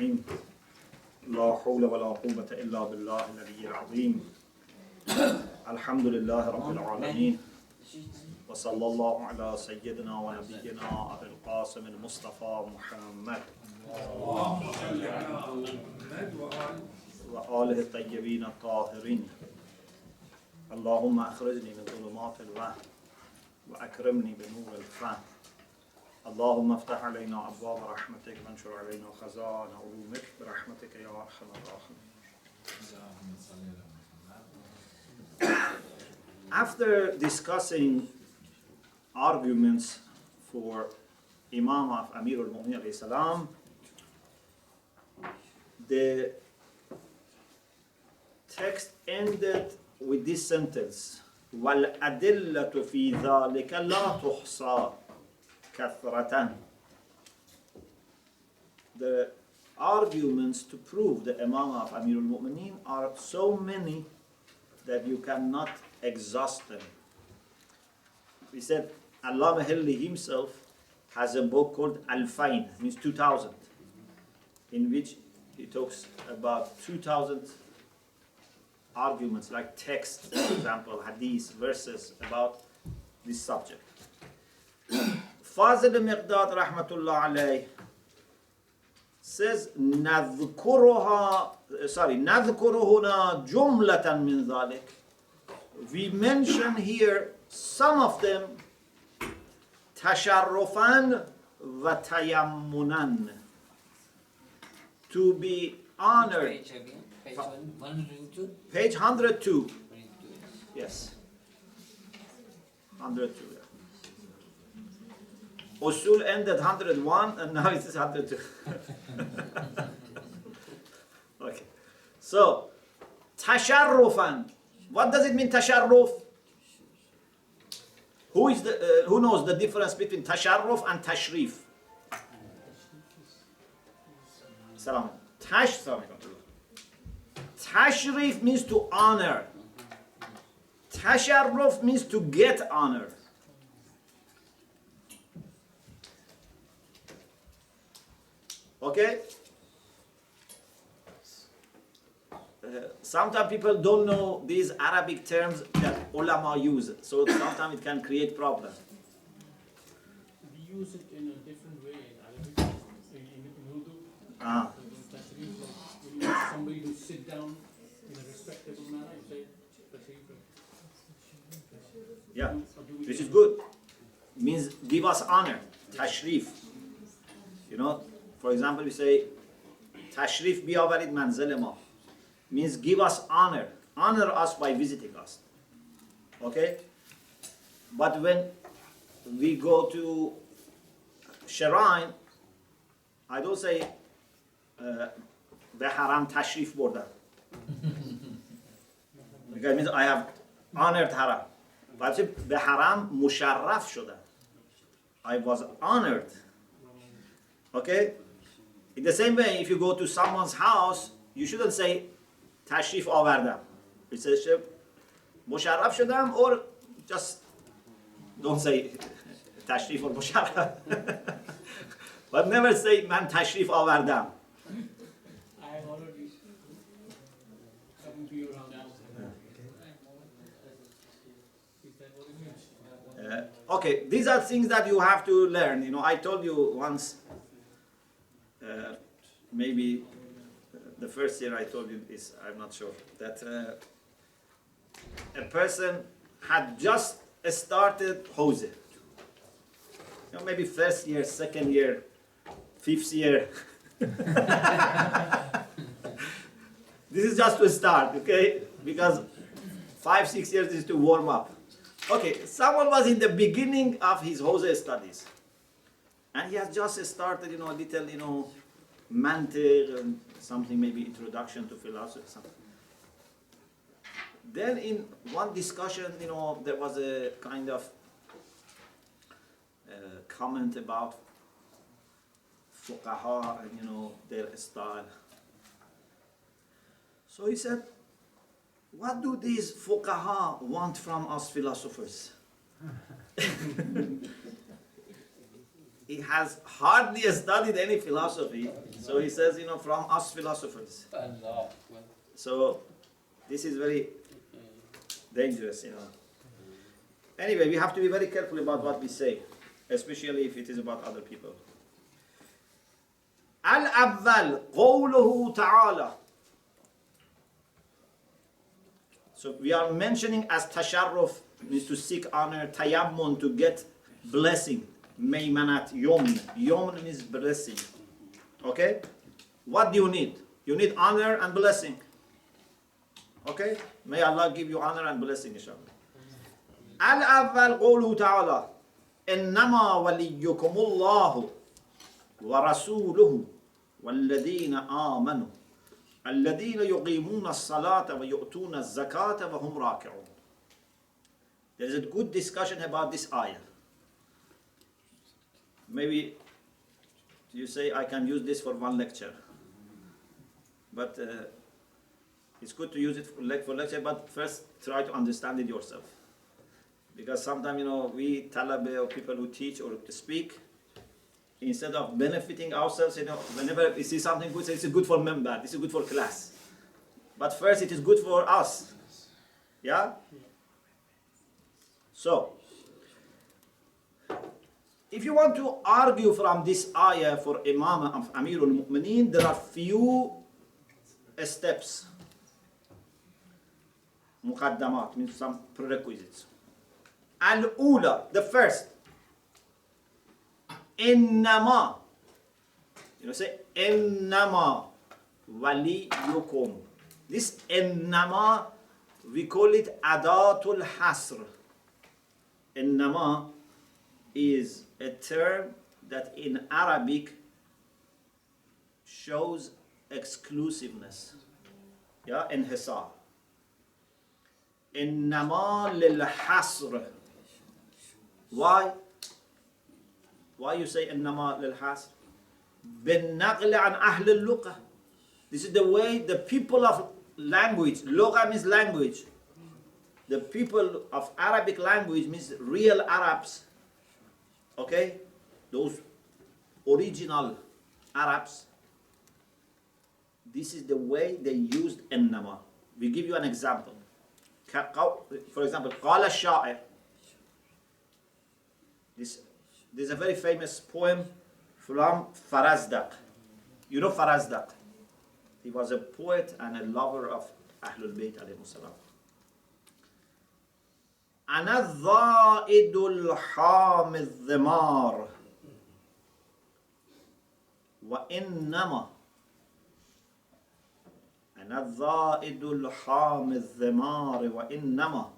الرحيم لا حول ولا قوة إلا بالله العلي العظيم الحمد لله رب العالمين وصلى الله على سيدنا ونبينا أبي القاسم المصطفى محمد وآله الطيبين الطاهرين اللهم أخرجني من ظلمات الوهم وأكرمني بنور الفهم اللهم افتح علينا أبواب رحمتك وانشر علينا خزائن علومك برحمتك يا أرحم الراحمين. After discussing arguments for Imam of Amir al-Mu'minin alayhi salam, the text ended with this sentence: وَالْأَدِلَّةُ فِي ذَلِكَ لَا تُحْصَى كَثْرَةً. The arguments to prove the Imam of Amir al-Mu'minin are so many that you cannot exhaust them. We said Allama Hilli himself has a book called Al-Fain, means 2000, in which he talks about 2000 arguments, like texts, for example, hadith, verses about this subject. Fazil Miqdad rahmatullah alayh says نذكر هنا جملة من ذلك. We mention here some of them تشرفا وتيمنا, to be honored. Page again. Page 102. Page 102. Yes. 102. Yeah. Usul ended 101 and now it is 102. Okay. So, tasharrufan. What does it mean, tasharruf? Who knows the difference between tasharruf and tashrif? Salam. Tashrif means to honor. Tasharruf means to get honor. Okay? Sometimes people don't know these Arabic terms that ulama use, so sometimes it can create problems. We use it in a different way in Arabic, in Urdu. Ah. Tashrif, like when you want somebody to sit down in a respectable manner, you say tashrif. Yeah, which is good. Means give us honor, tashrif. You know, for example, we say tashrif biyawarid manzil ma, means give us honor. Honor us by visiting us. Okay? But when we go to shrine, I don't say the haram tashrif borda. Because it means I have honored haram. But the haram musharraf shoda. I was honored. Okay? In the same way, if you go to someone's house, you shouldn't say tashrif avardam. You say musharraf shudam, or just don't say tashrif or musharraf. But never say man tashrif avardam. I have already come to your house. Is that what it means? Okay, these are things that you have to learn. You know, I told you once, maybe the first year I told you this, I'm not sure, that a person had just started Hose. You know, maybe first year, second year, fifth year. This is just to start, okay? Because 5-6 years is to warm up. Okay, someone was in the beginning of his Hose studies. And he has just started, a little, mantiq and something, maybe introduction to philosophy, something. Then in one discussion, there was a kind of comment about fuqaha and, their style. So he said, what do these fuqaha want from us philosophers? he has hardly studied any philosophy. So he says, from us philosophers. Allah. So this is very dangerous. Anyway, we have to be very careful about what we say, especially if it is about other people. Al-awwal, qawluhu ta'ala. So we are mentioning as tasharruf, means to seek honor, tayammun, to get blessing. Maymanat, yomn. Yomn means blessing. Okay? What do you need? You need honor and blessing. Okay? May Allah give you honor and blessing, inshallah. Al-awwal qawluhu ta'ala. إنما وليكم الله ورسوله والذين آمنوا الذين يقيمون الصلاة ويؤتون الزكاة وهم راكعون. There is a good discussion about this ayah. Maybe you say I can use this for one lecture, but it's good to use it for lecture, but first try to understand it yourself. Because sometimes, we talabah or people who teach or speak, instead of benefiting ourselves, whenever we see something good, say it's good for member, this is good for class. But first it is good for us. Yeah? So, if you want to argue from this ayah for Imam of Amirul Mu'mineen, there are few steps. Muqaddamat means some prerequisites. Al-ula, the first. Innama. Say innama waliyukum. This innama, we call it adatul hasr. Innama is a term that in Arabic shows exclusiveness. Yeah, inhisar. Innama lil hasr. Why? Why you say innama lil hasr? Bin naql an ahl al luqa. This is the way the people of language, luqa means language. The people of Arabic language means real Arabs. Okay? Those original Arabs. This is the way they used innama. We give you an example. For example, قال الشاعر. This is a very famous poem from Farazdaq. You know Farazdaq? He was a poet and a lover of Ahlul Bayt alayhi salam. أنا الضائد الحام الذمار وإنما أنا الضائد الحام الذمار وإنما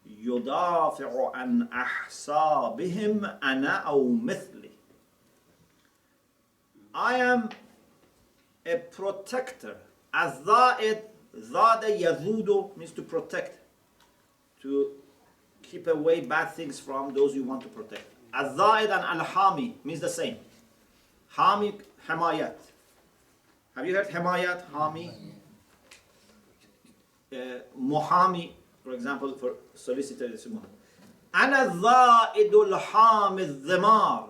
يدافع عن أحسابهم أنا أو مثلي. I am a protector. الضائد ضاد يذود means to protect, to keep away bad things from those you want to protect. الضائد and al-hami means the same. Hami, hamayat. Have you heard hamayat, hami? Muhami, for example, for solicitor. أنا الضائد الحام الذمار.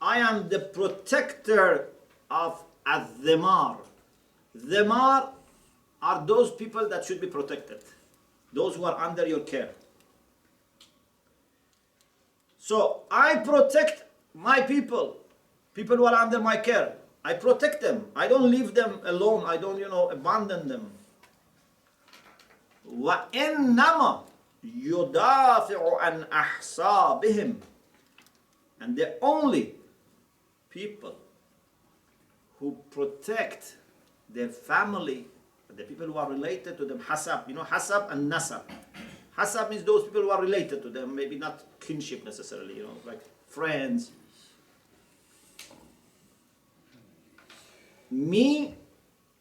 I am the protector of الذمار. Dhimar are those people that should be protected, those who are under your care. So I protect my people who are under my care. I protect them. I don't leave them alone. I don't, abandon them. وَإِنَّمَا يُدَافِعُ عَنْ أَحْسَابِهِمْ. And the only people who protect their family, the people who are related to them, hasab, hasab and nasab. Hasab means those people who are related to them, maybe not kinship necessarily, like friends. Me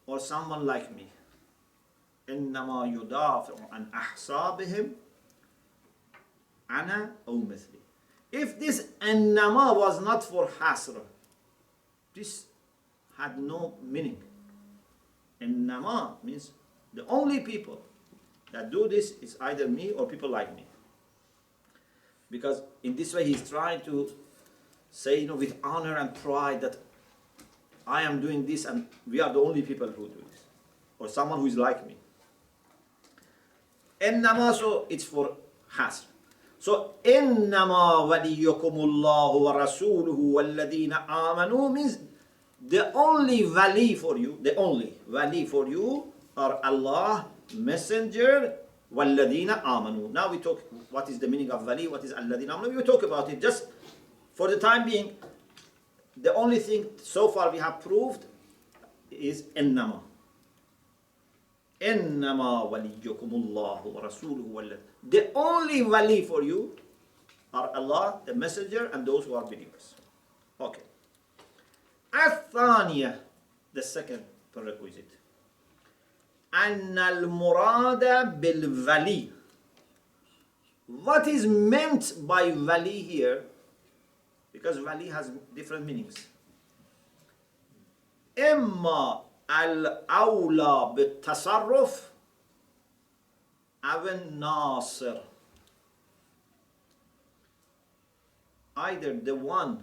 or someone like me. إنما يدافع عن أحسابهم أنا أو مثلي. If this إنما was not for hasr, this had no meaning. إنما means the only people that do this is either me or people like me. Because in this way he's trying to say, with honor and pride that I am doing this and we are the only people who do this, or someone who is like me. إنما, so it's for hasr. So إنما وليكم الله ورسوله والذين آمنوا means the only wali for you, are Allah, Messenger, والذين آمنوا. Now we talk what is the meaning of wali, what is الذين آمنوا. We will talk about it. Just for the time being, the only thing so far we have proved is إنما. إنما وليكم الله ورسوله والذين. The only wali for you are Allah, the Messenger, and those who are believers. Okay. الثانية, the second prerequisite. أن المراد بالولي. What is meant by wali here? Because wali has different meanings. إما الأولى بالتصرف أو الناصر. Either the one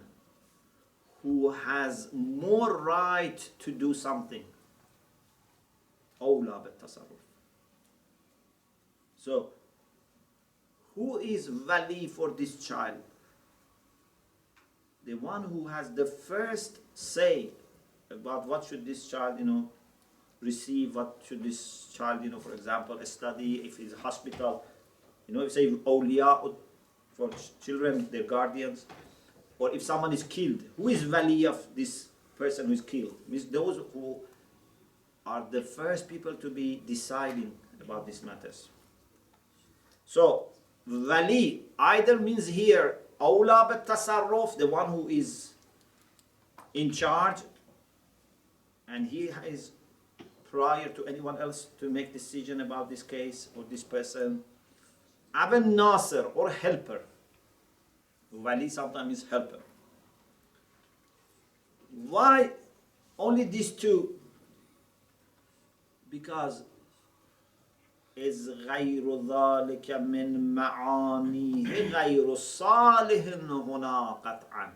who has more right to do something. أولى بالتصرف. So, who is wali for this child? The one who has the first say about what should this child, receive, what should this child, for example, study, if it's a hospital, if say awliya for children, their guardians, or if someone is killed, who is wali of this person who is killed? Means those who are the first people to be deciding about these matters. So, wali either means here, awla bit-tasarruf, the one who is in charge, and he is prior to anyone else to make decision about this case or this person. Aben Nasir, or helper. Wali sometimes is helper. Why only these two? Because is غير ذلك من معانيه غير صالح هنا قطعا.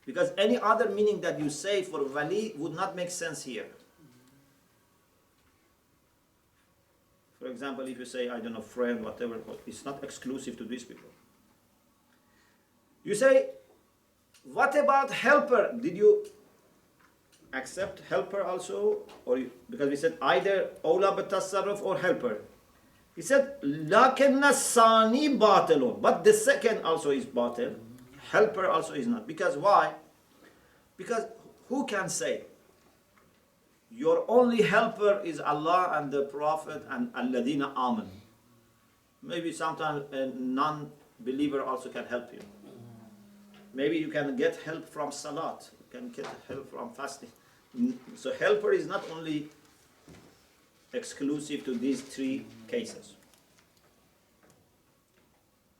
Because any other meaning that you say for wali would not make sense here. For example, if you say, I don't know, friend, whatever, it's not exclusive to these people. You say, what about helper? Did you accept helper also? Because we said either awla bit-tasarruf or helper. He said, لَكِنَّ الثَّانِي بَاطِلٌ. But the second also is batil. Helper also is not. Because why? Because who can say? Your only helper is Allah and the Prophet and alladina aman. Maybe sometimes a non-believer also can help you. Maybe you can get help from salat. You can get help from fasting. So helper is not only exclusive to these three cases.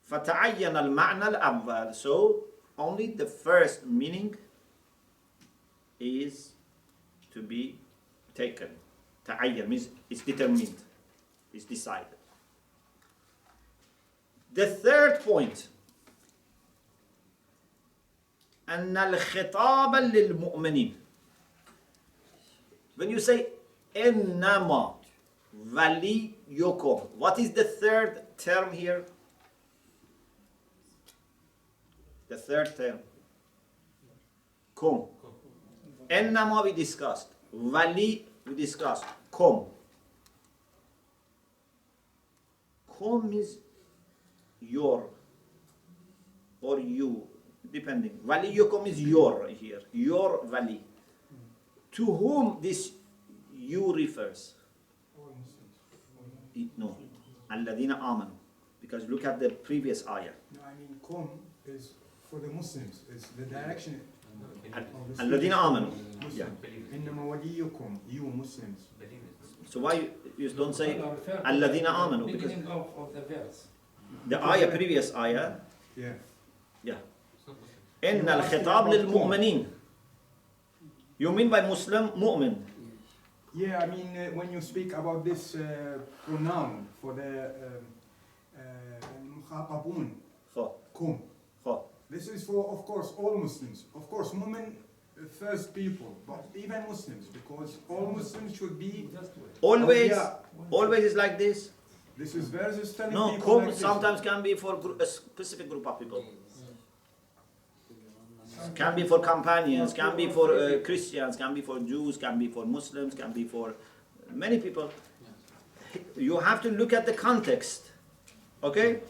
فَتَعَيَّنَ الْمَعْنَى الْأَوَّلِ. So only the first meaning is to be taken. تعين means it's determined, it's decided. The third point, أن الخطاب للمؤمنين. When you say إنما وليكم, what is the third term here? The third term. Kum. إنما we discussed. Wali we discussed. Kum. Kum is your or you, depending. Waliyukum is your here. Your wali. To whom this you refers? No. Alladina amanu. Because look at the previous ayah. No, I mean, kum is for the Muslims. It's the direction. Alladina amanu. Yeah. إنما وليكم, you Muslims. So why you don't say Alladina amanu? Because Beginning of the verse. the ayah, previous ayah, Yeah. yeah. إن الخطاب للمؤمنين. You mean by Muslim, mu'min? Yeah, I mean, when you speak about this pronoun for the مخاطبون, خو kum. خو This is for, of course, all Muslims. Of course, mu'min first people, but even Muslims, because all Muslims should be. Always, Yeah. always is like this. This is versus telling No, people like kum this. sometimes can be for a specific group of people. Can be for companions, can be for Christians, can be for Jews, can be for Muslims, can be for many people. You have to look at the context. Okay?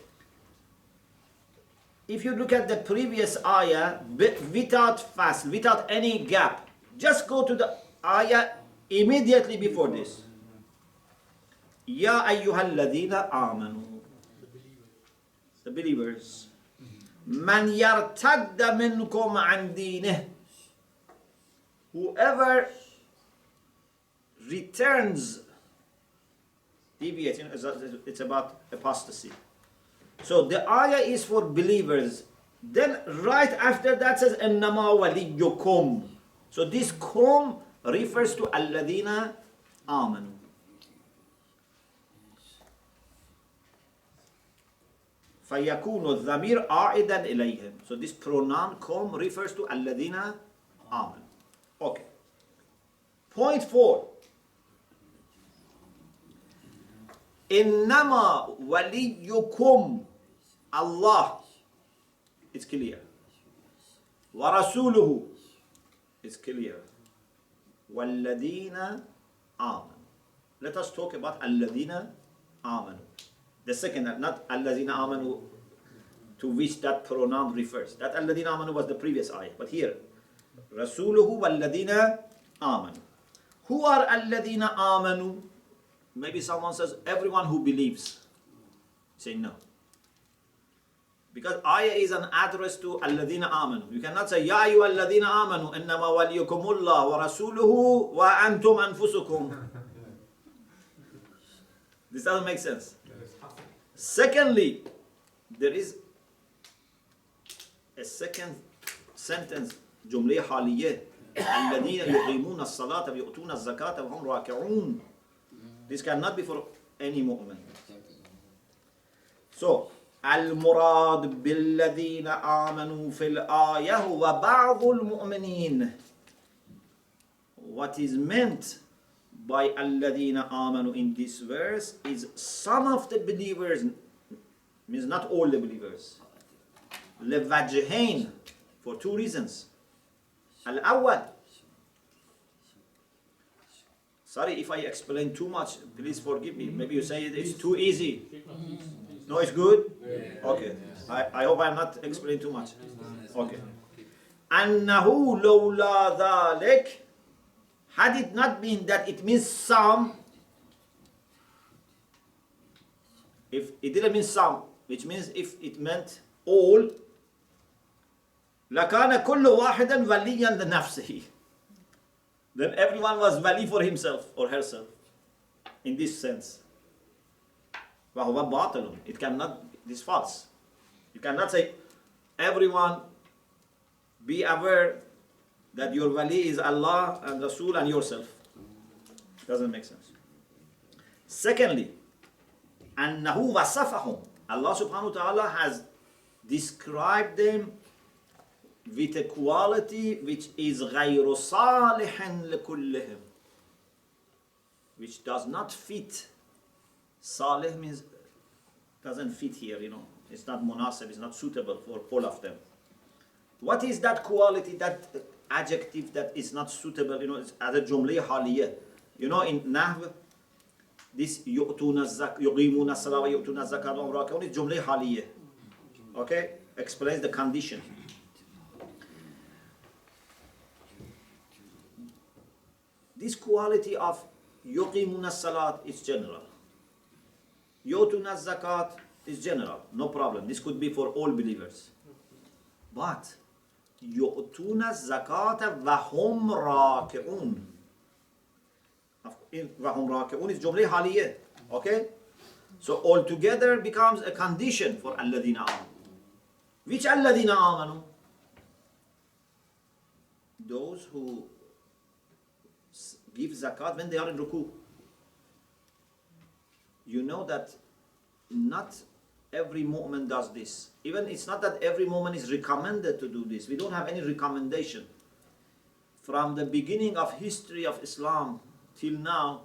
If you look at the previous ayah, without fast, without any gap, just go to the ayah immediately before this. Ya ayyuhalladhina amanu. The believers. Man yartadda minkum an dinih. Whoever returns, deviates, it's about apostasy. So the ayah is for believers. Then right after that says innama waliyukum. So this kum refers to alladhina amanu. فَيَكُونُ الضَّمِيرُ عَائِدًا إِلَيْهِمْ. So this pronoun kum refers to الَّذِينَ آمَنُوا. Okay. Point 4. إِنَّمَا وَلِيُّكُمْ Allah. It's clear. وَرَسُولُهُ. It's clear. وَالَّذِينَ آمَنُوا. Let us talk about الَّذِينَ آمَنُوا. The second, not الَّذِينَ آمَنُوا, to which that pronoun refers. That الَّذِينَ آمَنُوا was the previous ayah. But here, رَسُولُهُ وَالَّذِينَ آمَنُوا. Who are الَّذِينَ آمَنُوا? Maybe someone says, everyone who believes. Say no. Because ayah is an address to الَّذِينَ آمَنُوا. You cannot say, يَا أَيُّهَا الَّذِينَ آمَنُوا إِنَّمَا وَلِيُّكُمُ اللَّهُ وَرَسُولُهُ وَأَنْتُمْ أَنفُسُكُمْ. This doesn't make sense. Secondly, there is a second sentence, جملة حالية. الذين يقيمون الصلاة ويؤتون الزكاة وهم راكعون. This cannot be for any mu'min. So, المراد بالذين آمنوا في الآية وبعض المؤمنين. What is meant by الذين آمنوا in this verse is some of the believers, means not all the believers. لوجهين, for two reasons. الأول, sorry if I explain too much, please forgive me. Maybe you say it's too easy. No, it's good? Okay. I hope I'm not explaining too much. Okay. أنه لولا ذلك, had it not been that it means some, if it didn't mean some, which means if it meant all, لَكَانَ كُلُّ وَاحِدًا وَلِيًّا لِنَفْسِهِ. Then everyone was wali for himself or herself, in this sense. وَهُوَ بَاطِلٌ. It cannot, this is false. You cannot say, everyone be aware that your wali is Allah and Rasul and yourself. Doesn't make sense. Secondly, أَنَّهُ وَصَفَهُمْ. Allah subhanahu wa ta'ala has described them with a quality which is غَيْرُ صَالِحٍ لِكُلِّهِمْ, which does not fit. Salih means doesn't fit here, It's not munasib, it's not suitable for all of them. What is that quality, that adjective that is not suitable, it's as a jumla haliyah. In Nahv, this yu'tuna yuqimuna as-salah wa yu'tuna az-zakata wa hum raki'un is jumla haliyah. Okay? Explains the condition. This quality of yuqimuna as-salat is general. Yu'tuna az-zakat is general, no problem. This could be for all believers. But yu'tuna az-zakata wa hum raki'un. Wa hum raki'un is jumla haliyah. Okay? So altogether becomes a condition for alladhina amanu. Which alladhina amanu? Those who give zakat when they are in ruku. You know that not every mu'min does this. Even it's not that every mu'min is recommended to do this. We don't have any recommendation. From the beginning of history of Islam till now,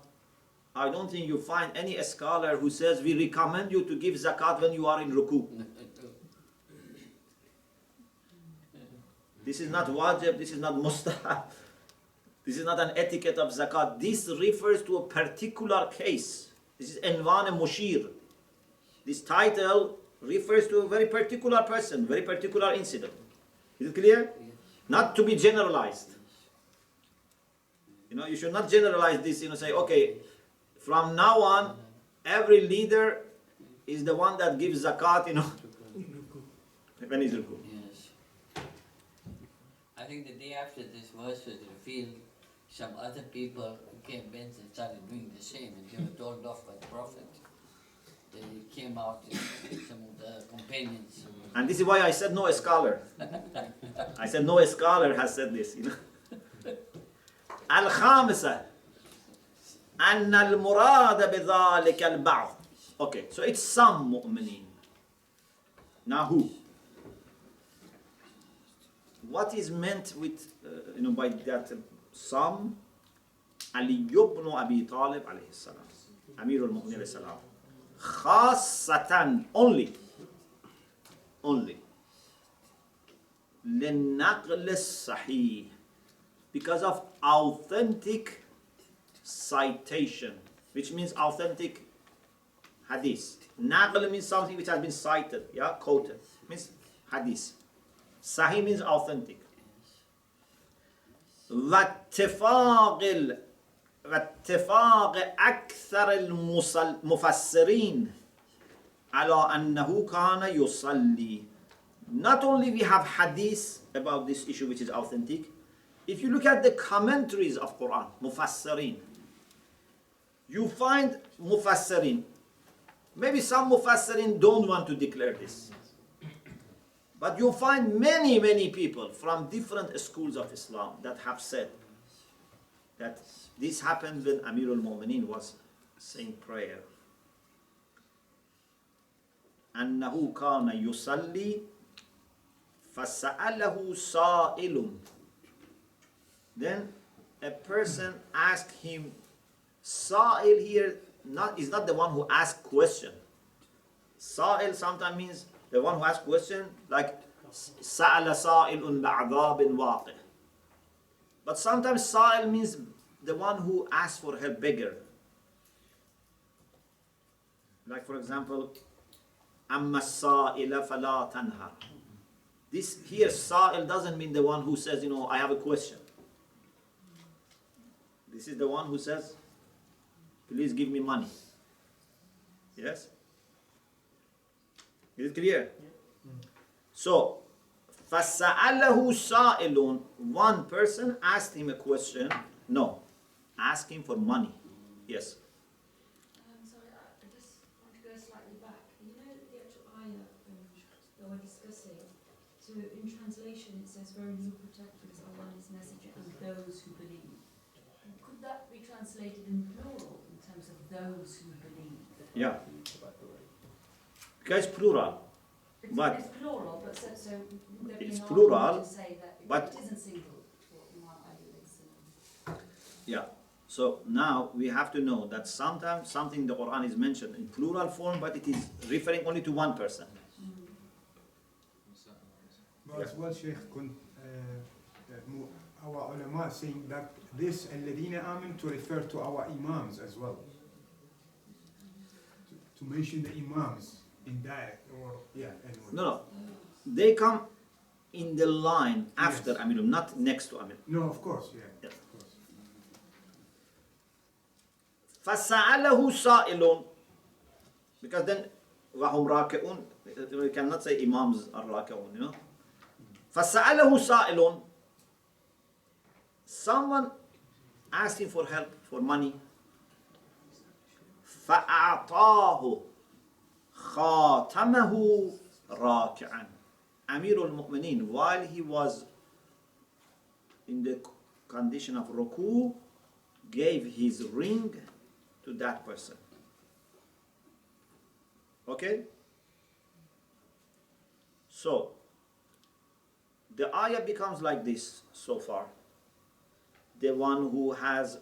I don't think you find any scholar who says we recommend you to give zakat when you are in ruku. This is not wajib, this is not mustahab. This is not an etiquette of zakat. This refers to a particular case. This is Envan Mushir. This title refers to a very particular person, very particular incident. Is it clear? Not to be generalized. You should not generalize this, say, okay, from now on, every leader is the one that gives zakat, when he's ruku. Yes. I think the day after this verse was revealed, some other people came and started doing the same, and they were told off by the Prophet. They came out, some of the companions. And this is why I said no scholar. I said no scholar has said this. Al-Khamisa أن المراد بذلك البعض. Okay, so it's some mu'mineen. Now who? What is meant with, by that some? Ali ibn Abi Talib alayhi salam, Amir al-Mu'minin alayhi salam. Khasatan, only. للنقل الصحيح, because of authentic citation, which means authentic hadith. Naql means something which has been cited, quoted, means hadith. Sahih means authentic. واتفاق أكثر المفسرين على أنه كان يصلي. Not only we have hadith about this issue which is authentic, if you look at the commentaries of Quran, mufassirin, you find mufassirin. Maybe some mufassirin don't want to declare this. But you find many, many people from different schools of Islam that have said that this happened when Amir al-Mu'minin was saying prayer. أنه كان يصلي فسأله سائل. Then a person asked him. Sa'il here is not the one who asks question. Sa'il sometimes means the one who asks question, like سأل سائل بعذاب واقع. But sometimes Sa'il means the one who asks for help, beggar. Like for example, أما السائل فلا تنهر. This here, Sa'il doesn't mean the one who says, I have a question. This is the one who says, please give me money. Yes? Is it clear? So, فَسَأَلَهُ سَائِلٌ. One person asked him a question. No. Ask him for money. Yes. Sorry, I just want to go slightly back. The actual ayah that we're discussing, so in translation it says, "Verily you protect us, Allah and His Messenger, and those who believe." Could that be translated in plural, in terms of those who believe? Yeah. Because it's plural. But it's plural, but so would there be it's an plural, argument to say that but- it isn't single? yeah. So now we have to know that sometimes something in the Quran is mentioned in plural form, but it is referring only to one person. But as well, Sheikh, our ulama saying that this الذين آمنوا to refer to our imams as well. To mention the imams in that, or anyway. No. They come in the line after Yes. Amir, not next to Amir. No, of course, Yeah. of course. فَسَأَلَهُ سَائِلٌ. Because then وَهُمْ راكعون, we cannot say imams are راكعون, فَسَأَلَهُ سَائِلٌ. Someone asked him for help, for money. فَأَعْطَاهُ خَاتَمَهُ راكعا. Amir al-Mu'minin, while he was in the condition of ruku, gave his ring to that person. Okay? So, the ayah becomes like this so far. The one who has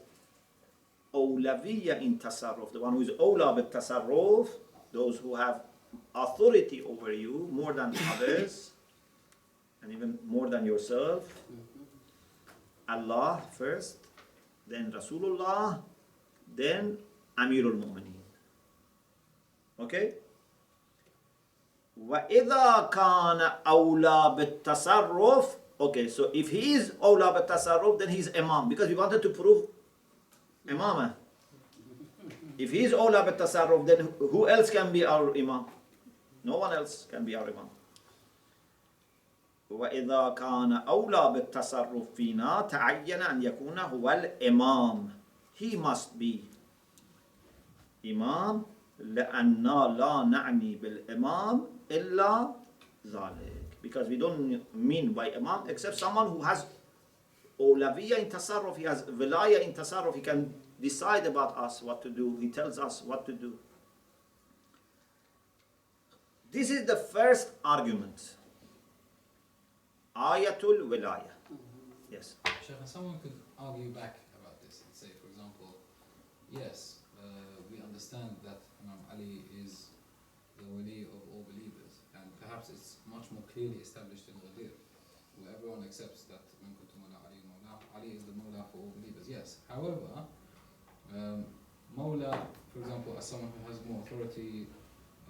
awlawiyya in tasarruf, the one who is awla bit tasarruf, those who have authority over you more than others, and even more than yourself. Allah first, then Rasulullah, then Amirul Mu'mineen. Okay? وَإِذَا كَانَ أَوْلَى بِالتَّصَرُّفِ. Okay, so if he is أَوْلَى بِالتَّصَرُّفِ, then he is Imam, because we wanted to prove Imamah. If he is أَوْلَى بِالتَّصَرُّفِ, then who else can be our Imam? No one else can be our Imam. وَإِذَا كَانَ أَوْلَى بِالتَّصَرُّفِ فِينَا تَعَيَّنَ أَنْ يَكُونَ هُوَ الْإِمَامِ. He must be Imam. لأننا لا نعني بالإمام إلا ذلك. Because we don't mean by Imam except someone who has أولوية in tasarruf, he has wilayah in tasarruf, he can decide about us what to do, he tells us what to do. This is the first argument. Ayatul Wilayah. Yes. Sheikh, someone could argue back about this and say, for example, yes, we understand that Imam Ali is the wali of all believers, and perhaps it's much more clearly established in Ghadir, where everyone accepts that Man kuntu Mawla Ali Mawla, Ali is the Mawla for all believers. Yes. However, Mawla, for example, as someone who has more authority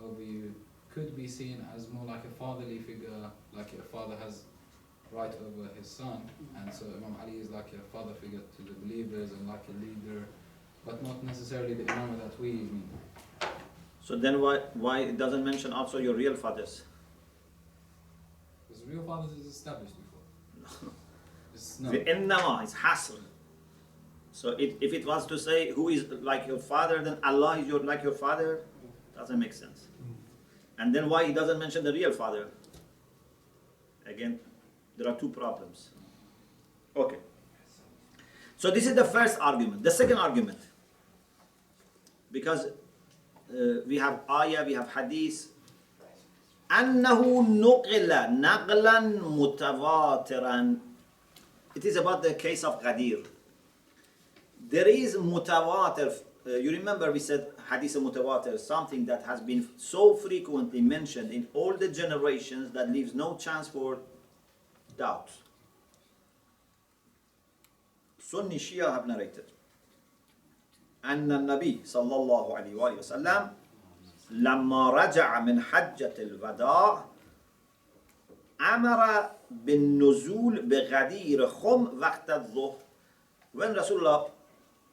over you, could be seen as more like a fatherly figure, like a father has right over his son, and so Imam Ali is like a father figure to the believers and like a leader, but not necessarily the Imam that we mean. So then why it doesn't mention also your real fathers? Because real fathers is established before. It's no. إنما is hasr. So if it was to say who is like your father, then Allah is like your father, doesn't make sense. And then why he doesn't mention the real father? Again, there are two problems. Okay. So this is the first argument. The second argument, because we have ayah, we have hadith. أنه نقل نقلا متواترا. It is about the case of Ghadir. There is mutawatir. You remember we said hadith mutawatir, something that has been so frequently mentioned in all the generations that leaves no chance for doubt. Sunni Shia have narrated أن النبي صلى الله عليه وآله وسلم لما رجع من حجة الوداع أمر بالنزول بغدير خم وقت الظهر. When Rasulullah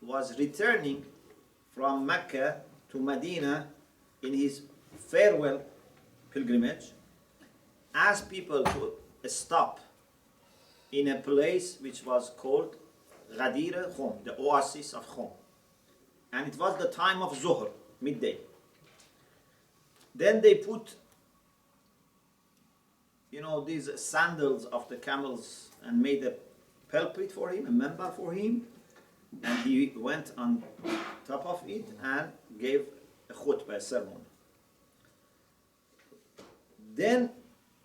was returning from Mecca to Medina in his farewell pilgrimage, asked people to stop in a place which was called Ghadir Khum, the oasis of Khum. And it was the time of Zuhr, midday. Then they put, these sandals of the camels and made a pulpit for him, a member for him. And he went on top of it and gave a khutbah, a sermon. Then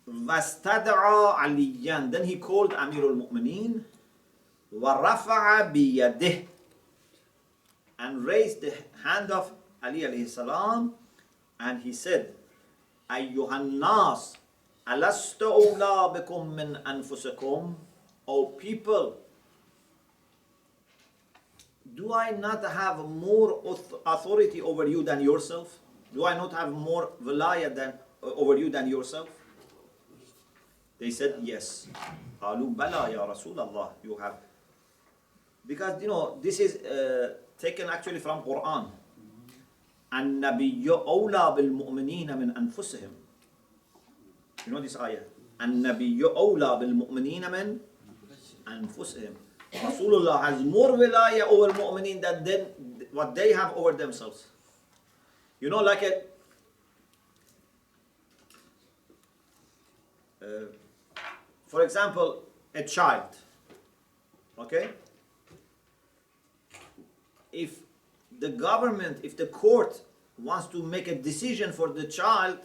وَاسْتَدْعَى عَلِيًّا. Then he called Amirul Mu'mineen وَرَفَعَ بِيَدِهِ, and raised the hand of Ali alayhi salam, and he said, أَيُّهَا النَّاسِ أَلَسْتُ أَوْلَى بِكُم مِّنْ أَنفُسِكُمْ. O people, do I not have more authority over you than yourself? Do I not have more wilayah over you than yourself? They said, yes. قَالُوا بَلَى يَا رَسُولَ اللَّهِ. You have. Because, this is taken actually from Quran. النَّبِيُّ أَوْلَى بِالْمُؤْمِنِينَ مِنْ أَنفُسِهِمْ. You know this ayah? النَّبِيُّ أَوْلَى بِالْمُؤْمِنِينَ مِنْ أَنفُسِهِمْ. Rasulullah has more wilayah over mu'mineen than what they have over themselves. Like for example, a child. Okay? If the government, if the court wants to make a decision for the child,